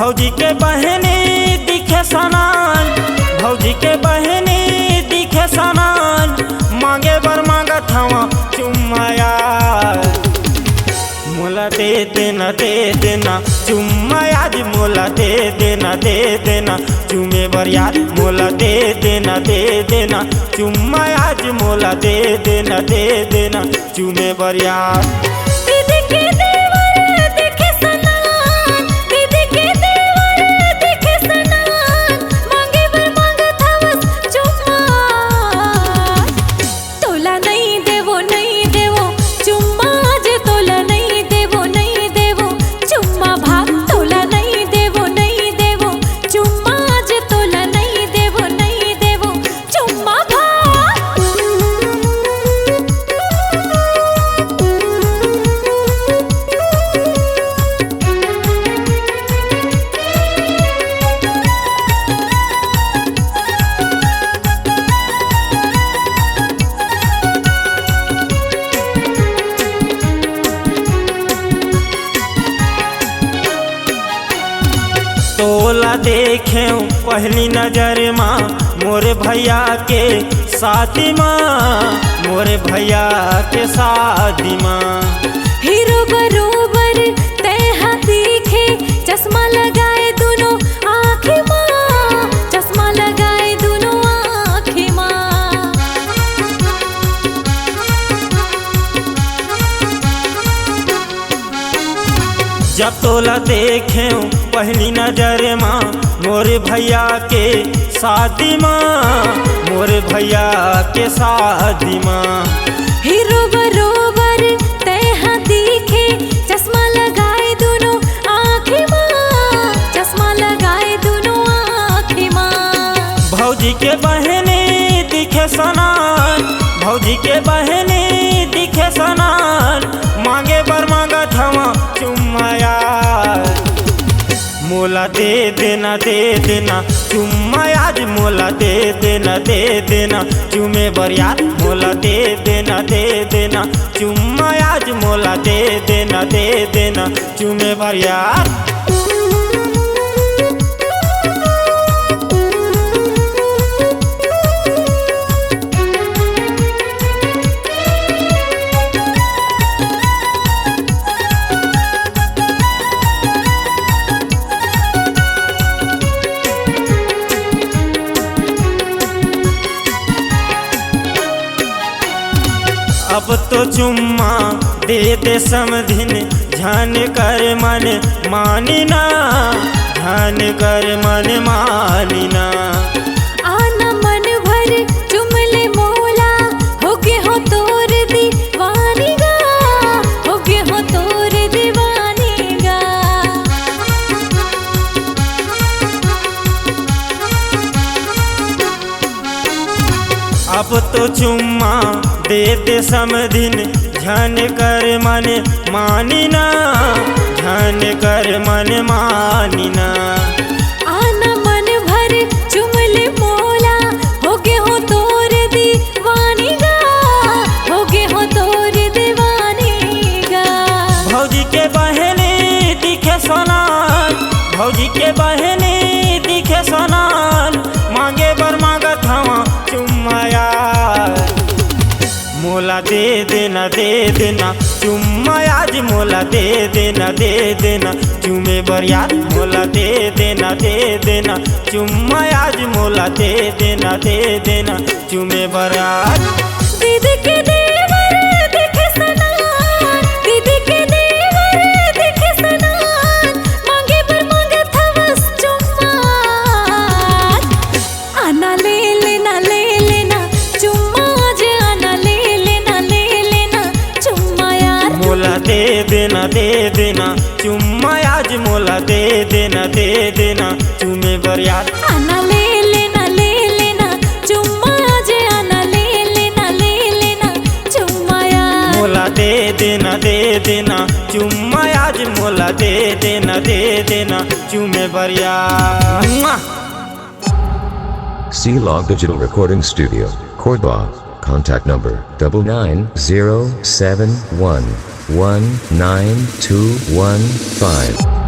भौजी के बहनी दिखे सनान, भौजी के बहनी दिखे सनान, मांगे बर मांगत हवा चुम्मा यार। मोला दे देना चुम्मा आज, मोला दे देना चुमे बर यार। मोला दे देना चुम्मा आज, मोला दे देना चुमे बर यार। तोला देखे पहली नजर माँ मोरे भैया के शादी माँ, मोरे भैया के शादी माँ। हीरो बरोबर तेहा दिखे, चश्मा लगाए दोनों आँखें माँ, चश्मा लगाए दोनों आँखें माँ। जब तोला देखे पहली नजर माँ मोरे भैया के शादी माँ, मोरे भैया के शादी माँ। हीरो बरोबर तेहा दिखे, चश्मा लगाए दोनों आँखें माँ, चश्मा लगाए दोनों आँखें माँ। भौजी के बहनी दिखे सनान, भौजी के बहनी दिखे सनान, मांगे बर मांगत हवा चुम्मा यार। मोला दे देना चुम्मा आज, मोला दे देना चुमे बर यार। मोला दे देना चुम्मा आज, मोला दे देना चुमे बर यार। अब तो चुम्मा दे समधिन, ध्यान कर मन मानिना, ध्यान कर मन मानिना। आना मन भर चुमले मोला, होगे हो तोर दीवानीगा, होगे हो तोर दीवानीगा। अब तो चुम्मा दे समधिन, ध्यान कर मन मानिना, ध्यान कर मन मानिना। आना मन भर चुमले मोला, होगे हो तोर दीवानीगा, होगे हो तोर दीवानीगा। भौजी के बहनी दिखे सनान, भौजी के बहनी दिखे सनान, मांगे बर मांगत हवा चुम्मा यार। मोला दे देना चुम्मा आज, मोला दे देना चुमे बर यार। मोला दे देना चुम्मा आज, मोला दे देना चुमे बर यार। दीदी के देवर दिखे सनान, दीदी के देवर दिखे सनान, मांगे बर मांगत हवस चुम्मा। आना ले लेना चुम्मा आज, आना ले लेना चुम्मा यार। मोला दे देना चुम्मा आज, मोला दे देना चुमे बर यार। आना ले लेना चुम्मा आज, आना ले लेना चुम्मा यार। मोला दे देना चुम्मा आज, मोला दे देना चुमे बर यार। C-Log Digital Recording Studio, Cordoba. Contact number 9907119215.